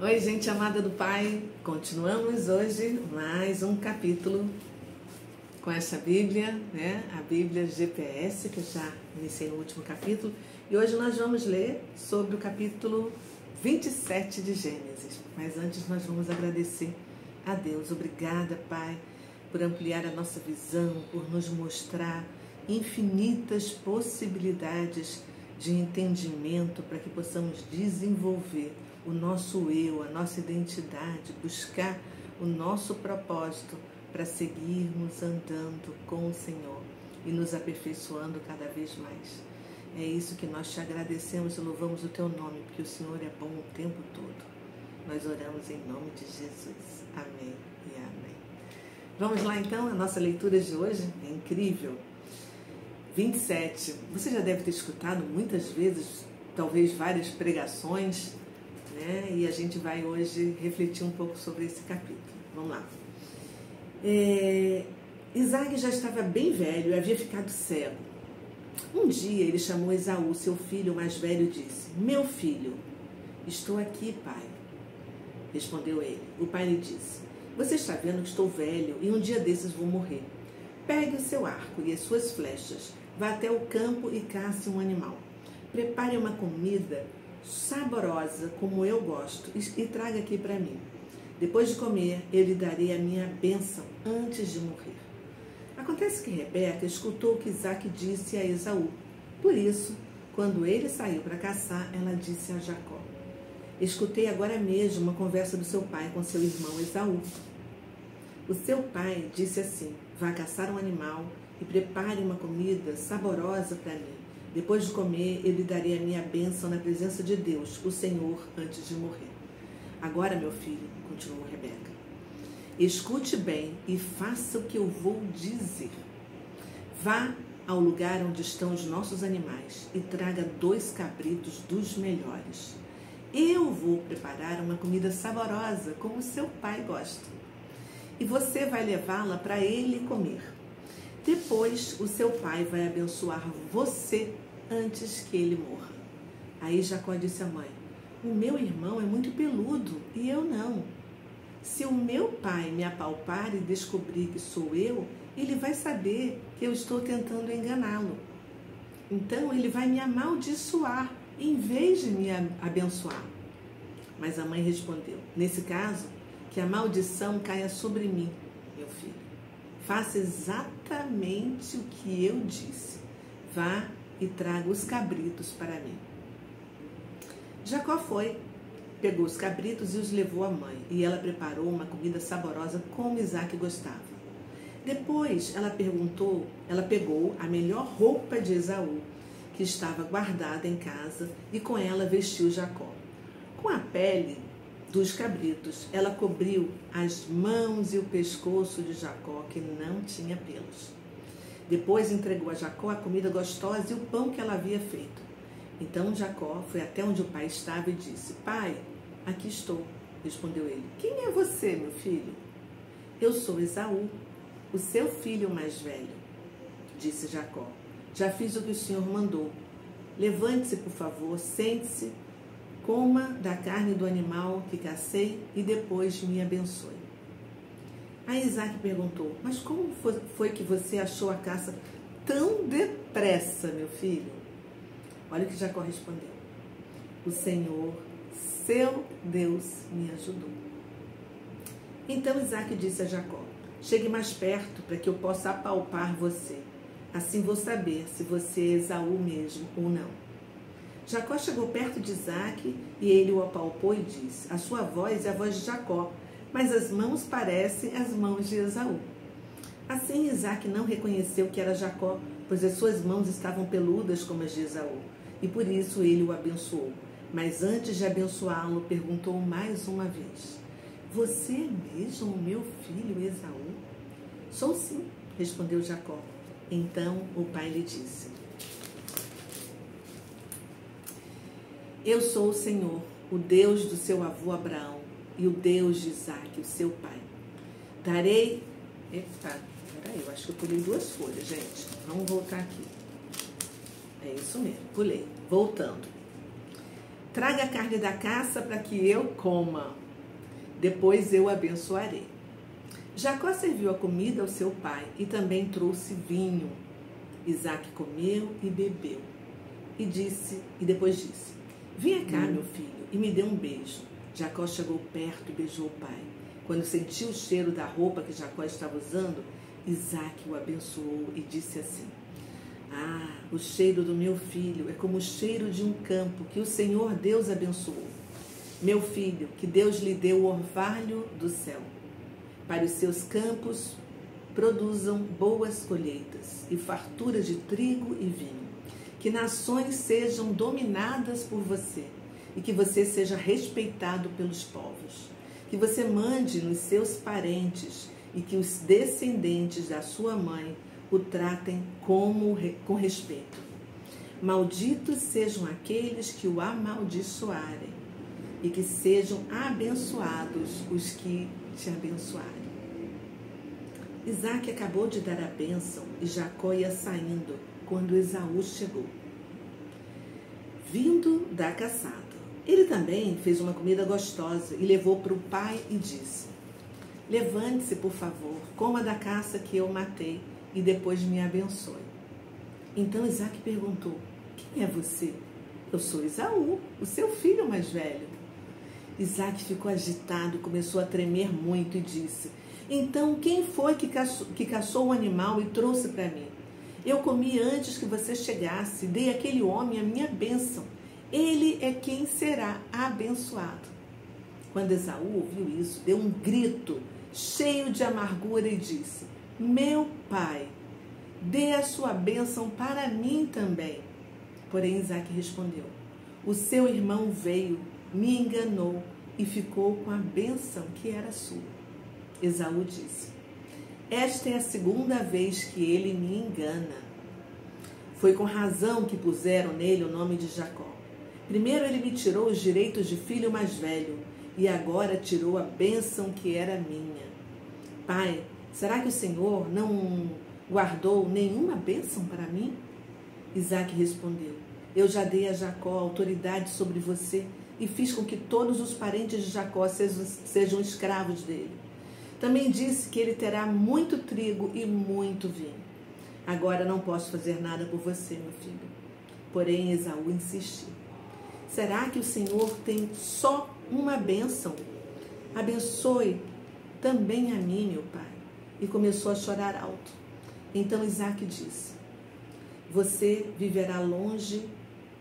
Oi, gente amada do Pai, continuamos hoje mais um capítulo com essa Bíblia, né? A Bíblia GPS, que eu já iniciei no último capítulo, e hoje nós vamos ler sobre o capítulo 27 de Gênesis. Mas antes nós vamos agradecer a Deus. Obrigada, Pai, por ampliar a nossa visão, por nos mostrar infinitas possibilidades de entendimento para que possamos desenvolver o nosso eu, a nossa identidade, buscar o nosso propósito para seguirmos andando com o Senhor e nos aperfeiçoando cada vez mais. É isso que nós te agradecemos e louvamos o teu nome, porque o Senhor é bom o tempo todo. Nós oramos em nome de Jesus. Amém e amém. Vamos lá então, a nossa leitura de hoje é incrível. 27. Você já deve ter escutado muitas vezes, talvez várias pregações, né? E a gente vai hoje refletir um pouco sobre esse capítulo. Vamos lá. Isaac já estava bem velho e havia ficado cego. Um dia ele chamou Esaú, seu filho mais velho, e disse: "Meu filho." "Estou aqui, pai," respondeu ele. O pai lhe disse: "Você está vendo que estou velho e um dia desses vou morrer. Pegue o seu arco e as suas flechas, vá até o campo e casse um animal. Prepare uma comida saborosa, como eu gosto, e traga aqui para mim. Depois de comer, eu lhe darei a minha bênção antes de morrer." Acontece que Rebeca escutou o que Isaac disse a Esaú. Por isso, quando ele saiu para caçar, ela disse a Jacó: "Escutei agora mesmo uma conversa do seu pai com seu irmão Esaú. O seu pai disse assim: vá caçar um animal e prepare uma comida saborosa para mim. Depois de comer, eu lhe darei a minha bênção na presença de Deus, o Senhor, antes de morrer. Agora, meu filho," continuou Rebeca, "escute bem e faça o que eu vou dizer. Vá ao lugar onde estão os nossos animais e traga 2 cabritos dos melhores. Eu vou preparar uma comida saborosa, como seu pai gosta. E você vai levá-la para ele comer. Depois, o seu pai vai abençoar você antes que ele morra." Aí Jacó disse à mãe: "O meu irmão é muito peludo e eu não. Se o meu pai me apalpar e descobrir que sou eu, ele vai saber que eu estou tentando enganá-lo. Então ele vai me amaldiçoar em vez de me abençoar." Mas a mãe respondeu: "Nesse caso, que a maldição caia sobre mim, meu filho. Faça exatamente o que eu disse. Vá e traga os cabritos para mim." Jacó foi, pegou os cabritos e os levou à mãe, e ela preparou uma comida saborosa como Isaac gostava. Depois ela pegou a melhor roupa de Esaú, que estava guardada em casa, e com ela vestiu Jacó. Com a pele dos cabritos, ela cobriu as mãos e o pescoço de Jacó, que não tinha pelos. Depois entregou a Jacó a comida gostosa e o pão que ela havia feito. Então Jacó foi até onde o pai estava e disse: "Pai, aqui estou," respondeu ele. "Quem é você, meu filho?" "Eu sou Esaú, o seu filho mais velho," disse Jacó. "Já fiz o que o senhor mandou. Levante-se, por favor, sente-se, coma da carne do animal que cacei e depois me abençoe." Aí Isaac perguntou: "Mas como foi que você achou a caça tão depressa, meu filho?" Olha o que Jacó respondeu: "O Senhor, seu Deus, me ajudou." Então Isaac disse a Jacó: "Chegue mais perto para que eu possa apalpar você. Assim vou saber se você é Esaú mesmo ou não." Jacó chegou perto de Isaac e ele o apalpou e disse: "A sua voz é a voz de Jacó, mas as mãos parecem as mãos de Esaú." Assim Isaac não reconheceu que era Jacó, pois as suas mãos estavam peludas como as de Esaú, e por isso ele o abençoou. Mas antes de abençoá-lo, perguntou mais uma vez: "Você é mesmo o meu filho Esaú?" "Sou sim," respondeu Jacó. Então o pai lhe disse: "Eu sou o Senhor, o Deus do seu avô Abraão e o Deus de Isaac, o seu pai. Darei..." Eita, peraí, eu acho que eu pulei 2 folhas, gente. Vamos voltar aqui. É isso mesmo, pulei. Voltando. traga a carne da caça para que eu coma. Depois eu abençoarei. Jacó serviu a comida ao seu pai e também trouxe vinho. Isaque comeu e bebeu. E depois disse: venha cá, meu filho, e me dê um beijo. Jacó chegou perto e beijou o pai. Quando sentiu o cheiro da roupa que Jacó estava usando, Isaque o abençoou e disse assim: ah, o cheiro do meu filho é como o cheiro de um campo que o Senhor Deus abençoou. Meu filho, que Deus lhe deu o orvalho do céu. Para os seus campos produzam boas colheitas e fartura de trigo e vinho. Que nações sejam dominadas por você e que você seja respeitado pelos povos. Que você mande nos seus parentes e que os descendentes da sua mãe o tratem com respeito. Malditos sejam aqueles que o amaldiçoarem e que sejam abençoados os que te abençoarem. Isaque acabou de dar a bênção e Jacó ia saindo quando Esaú chegou, vindo da caçada. Ele também fez uma comida gostosa e levou para o pai e disse: levante-se, por favor, coma da caça que eu matei e depois me abençoe. Então Isaque perguntou: quem é você? Eu sou Esaú, o seu filho mais velho. Isaque ficou agitado, começou a tremer muito e disse: então quem foi que caçou o animal e trouxe para mim? Eu comi antes que você chegasse, dei àquele homem a minha bênção. Ele é quem será abençoado. Quando Esaú ouviu isso, deu um grito cheio de amargura e disse: meu pai, dê a sua bênção para mim também. Porém Isaque respondeu: o seu irmão veio, me enganou e ficou com a bênção que era sua. Esaú disse: esta é a segunda vez que ele me engana. Foi com razão que puseram nele o nome de Jacó. Primeiro ele me tirou os direitos de filho mais velho e agora tirou a bênção que era minha. Pai, será que o Senhor não guardou nenhuma bênção para mim? Isaque respondeu: eu já dei a Jacó autoridade sobre você e fiz com que todos os parentes de Jacó sejam escravos dele. Também disse que ele terá muito trigo e muito vinho. Agora não posso fazer nada por você, meu filho. Porém Esaú insistiu: será que o Senhor tem só uma bênção? Abençoe também a mim, meu pai. E começou a chorar alto. Então Isaque disse: você viverá longe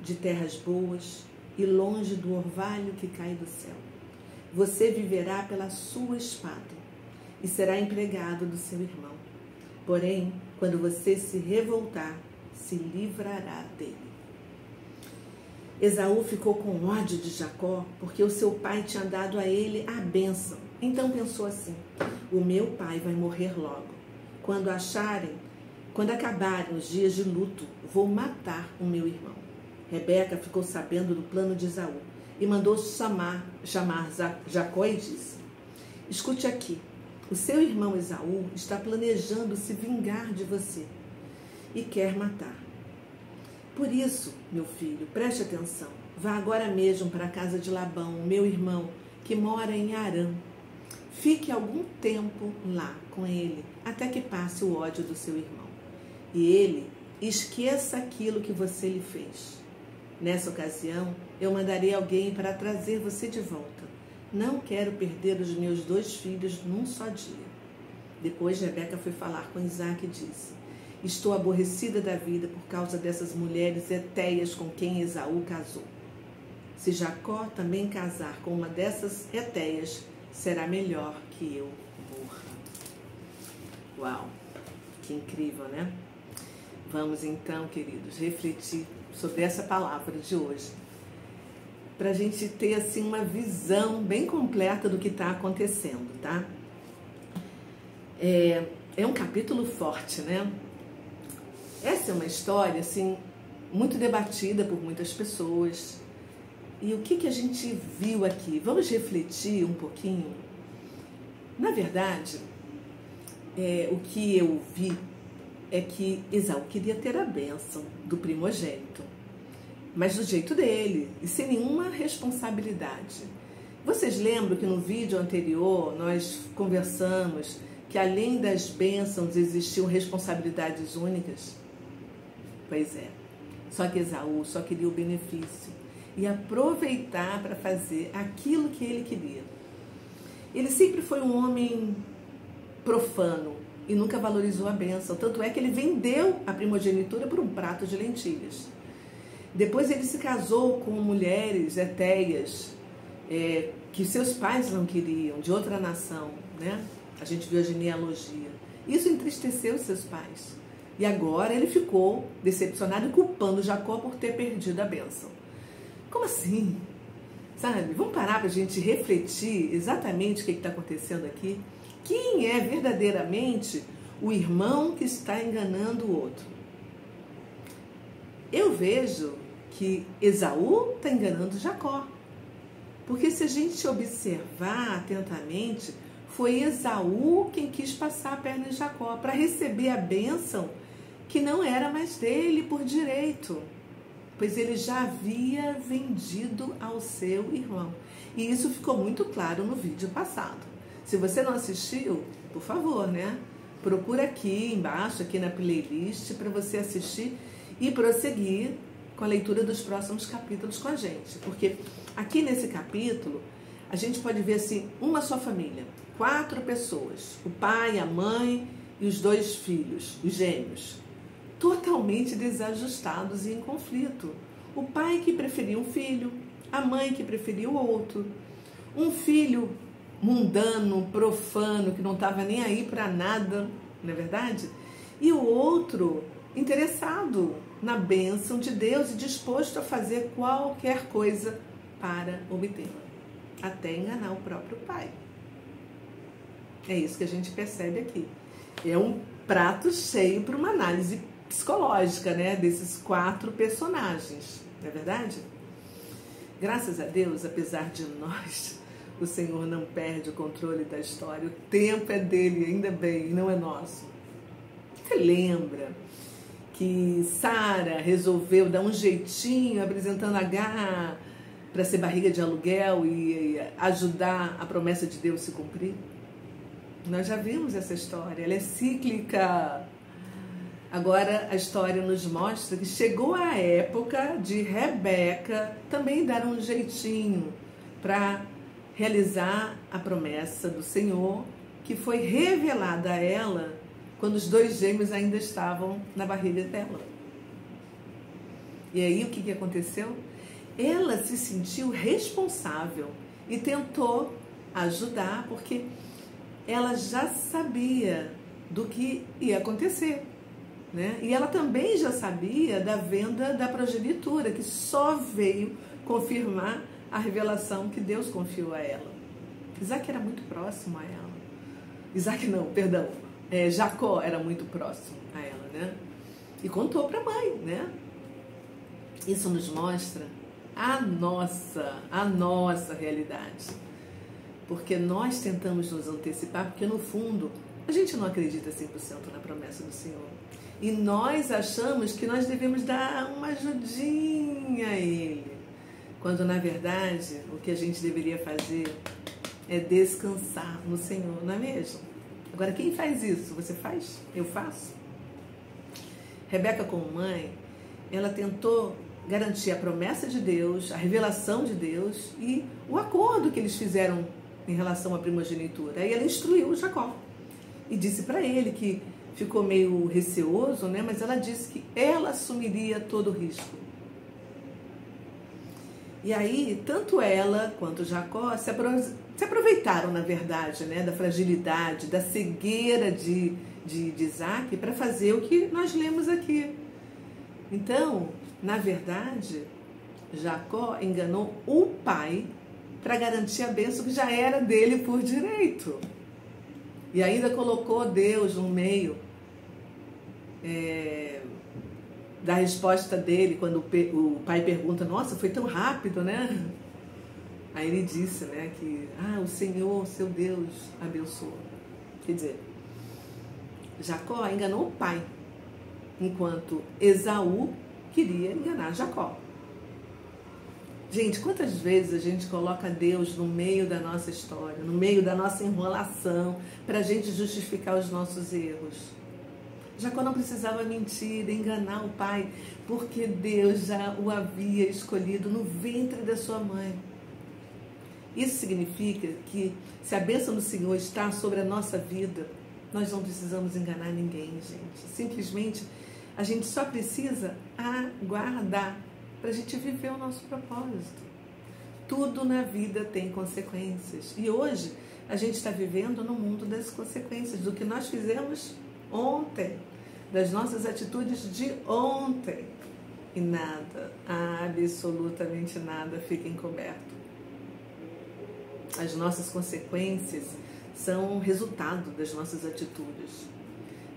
de terras boas e longe do orvalho que cai do céu. Você viverá pela sua espada e será empregado do seu irmão. Porém, quando você se revoltar, se livrará dele. Esaú ficou com ódio de Jacó, porque o seu pai tinha dado a ele a bênção. Então pensou assim: o meu pai vai morrer logo. Quando acabarem os dias de luto, vou matar o meu irmão. Rebeca ficou sabendo do plano de Esaú e mandou chamar Jacó e disse: escute aqui, o seu irmão Esaú está planejando se vingar de você e quer matar. Por isso, meu filho, preste atenção. Vá agora mesmo para a casa de Labão, meu irmão, que mora em Harã. Fique algum tempo lá com ele, até que passe o ódio do seu irmão. E ele esqueça aquilo que você lhe fez. Nessa ocasião, eu mandarei alguém para trazer você de volta. Não quero perder os meus 2 filhos num só dia. Depois Rebeca foi falar com Isaque e disse: estou aborrecida da vida por causa dessas mulheres hetéias com quem Esaú casou. Se Jacó também casar com uma dessas hetéias, será melhor que eu morra. Uau, que incrível, né? Vamos então, queridos, refletir sobre essa palavra de hoje, para a gente ter assim uma visão bem completa do que está acontecendo, tá? É um capítulo forte, né? Essa é uma história assim muito debatida por muitas pessoas. E o que a gente viu aqui? Vamos refletir um pouquinho. Na verdade, o que eu vi é que Esaú queria ter a bênção do primogênito. mas do jeito dele e sem nenhuma responsabilidade. Vocês lembram que no vídeo anterior nós conversamos que além das bênçãos existiam responsabilidades únicas? Pois é, só que Esaú só queria o benefício e aproveitar para fazer aquilo que ele queria. Ele sempre foi um homem profano e nunca valorizou a bênção, tanto é que ele vendeu a primogenitura por um prato de lentilhas. Depois ele se casou com mulheres etéias, que seus pais não queriam, de outra nação, né? A gente viu a genealogia. Isso entristeceu seus pais. E agora ele ficou decepcionado e culpando Jacó por ter perdido a bênção. Como assim? Sabe? Vamos parar para a gente refletir exatamente o que está acontecendo aqui? Quem é verdadeiramente o irmão que está enganando o outro? Eu vejo que Esaú está enganando Jacó. Porque se a gente observar atentamente, foi Esaú quem quis passar a perna em Jacó para receber a bênção que não era mais dele por direito, pois ele já havia vendido ao seu irmão. E isso ficou muito claro no vídeo passado. Se você não assistiu, por favor, né? Procura aqui embaixo, aqui na playlist, para você assistir e prosseguir com a leitura dos próximos capítulos com a gente. Porque aqui nesse capítulo, a gente pode ver assim, uma só família, 4 pessoas, o pai, a mãe e os 2 filhos, os gêmeos, totalmente desajustados e em conflito. O pai que preferia um filho, a mãe que preferia o outro, um filho mundano, profano, que não estava nem aí para nada, não é verdade? E o outro interessado na bênção de Deus e disposto a fazer qualquer coisa para obtê-la, até enganar o próprio pai. É isso que a gente percebe aqui. É um prato cheio para uma análise psicológica, né, desses 4 personagens, não é verdade? Graças a Deus, apesar de nós, o Senhor não perde o controle da história. O tempo é dele, ainda bem, não é nosso. Você lembra que Sara resolveu dar um jeitinho apresentando Agar para ser barriga de aluguel e ajudar a promessa de Deus se cumprir? Nós já vimos essa história, ela é cíclica. Agora a história nos mostra que chegou a época de Rebeca também dar um jeitinho para realizar a promessa do Senhor, que foi revelada a ela quando os 2 gêmeos ainda estavam na barriga dela. E aí o que aconteceu? Ela se sentiu responsável e tentou ajudar, porque ela já sabia do que ia acontecer, né? E ela também já sabia da venda da progenitura, que só veio confirmar a revelação que Deus confiou a ela. Isaac era muito próximo a ela. Jacó era muito próximo a ela, né? E contou para a mãe, né? Isso nos mostra a nossa realidade. Porque nós tentamos nos antecipar, porque no fundo a gente não acredita 100% na promessa do Senhor. E nós achamos que nós devemos dar uma ajudinha a Ele, quando na verdade o que a gente deveria fazer é descansar no Senhor, não é mesmo? Agora, quem faz isso? Você faz? Eu faço? Rebeca, como mãe, ela tentou garantir a promessa de Deus, a revelação de Deus e o acordo que eles fizeram em relação à primogenitura. Aí ela instruiu Jacó e disse para ele, que ficou meio receoso, né? Mas ela disse que ela assumiria todo o risco. E aí, tanto ela quanto Jacó se aproveitaram, na verdade, né, da fragilidade, da cegueira de Isaac para fazer o que nós lemos aqui. Então, na verdade, Jacó enganou o pai para garantir a bênção que já era dele por direito. E ainda colocou Deus no meio da resposta dele, quando o pai pergunta, nossa, foi tão rápido, né? Aí ele disse, né, que o Senhor, seu Deus, abençoou. Quer dizer, Jacó enganou o pai, enquanto Esaú queria enganar Jacó. Gente, quantas vezes a gente coloca Deus no meio da nossa história, no meio da nossa enrolação, para a gente justificar os nossos erros? Jacó não precisava mentir, enganar o pai, porque Deus já o havia escolhido no ventre da sua mãe. Isso significa que se a bênção do Senhor está sobre a nossa vida, nós não precisamos enganar ninguém, gente. Simplesmente a gente só precisa aguardar para a gente viver o nosso propósito. Tudo na vida tem consequências. E hoje a gente está vivendo no mundo das consequências, do que nós fizemos ontem, das nossas atitudes de ontem. E nada, absolutamente nada fica encoberto. As nossas consequências são resultado das nossas atitudes.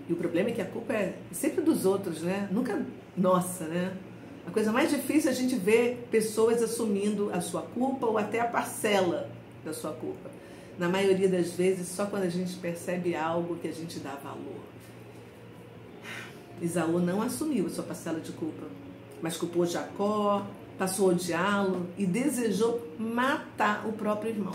E o problema é que a culpa é sempre dos outros, né? Nunca nossa, né? A coisa mais difícil é a gente ver pessoas assumindo a sua culpa ou até a parcela da sua culpa. Na maioria das vezes, só quando a gente percebe algo que a gente dá valor. Esaú não assumiu a sua parcela de culpa, mas culpou Jacó, passou a odiá-lo e desejou matar o próprio irmão.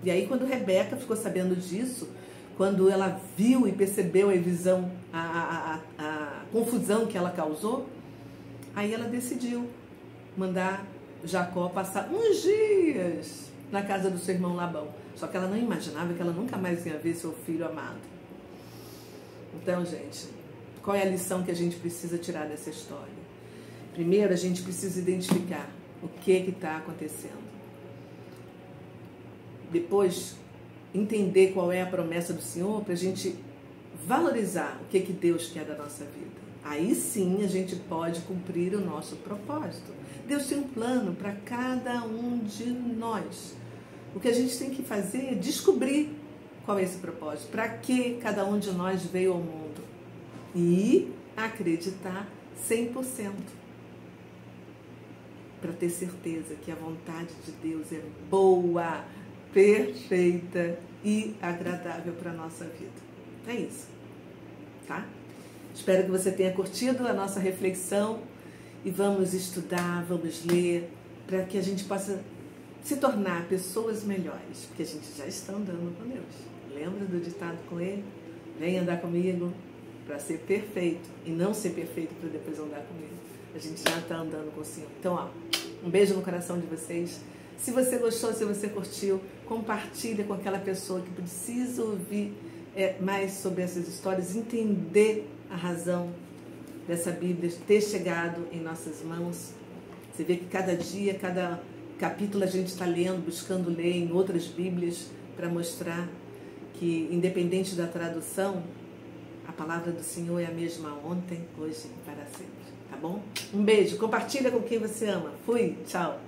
E aí, quando Rebeca ficou sabendo disso, quando ela viu e percebeu a visão, a confusão que ela causou, aí ela decidiu mandar Jacó passar uns dias na casa do seu irmão Labão. Só que ela não imaginava que ela nunca mais ia ver seu filho amado. Então, gente, qual é a lição que a gente precisa tirar dessa história? Primeiro, a gente precisa identificar o que está acontecendo. Depois, entender qual é a promessa do Senhor para a gente valorizar o que Deus quer da nossa vida. Aí sim a gente pode cumprir o nosso propósito. Deus tem um plano para cada um de nós. O que a gente tem que fazer é descobrir qual é esse propósito, para que cada um de nós veio ao mundo e acreditar 100%. Para ter certeza que a vontade de Deus é boa, perfeita e agradável para a nossa vida. É isso, tá? Espero que você tenha curtido a nossa reflexão e vamos estudar, vamos ler, para que a gente possa se tornar pessoas melhores, porque a gente já está andando com Deus. Lembra do ditado com ele? Vem andar comigo para ser perfeito e não ser perfeito para depois andar comigo. A gente já está andando com o Senhor. Então, ó, um beijo no coração de vocês. Se você gostou, se você curtiu, compartilha com aquela pessoa que precisa ouvir mais sobre essas histórias, entender a razão dessa Bíblia ter chegado em nossas mãos. Você vê que cada dia, cada capítulo a gente está lendo, buscando ler em outras Bíblias para mostrar que, independente da tradução, a palavra do Senhor é a mesma ontem, hoje e para sempre. Tá bom? Um beijo, compartilha com quem você ama. Fui, tchau!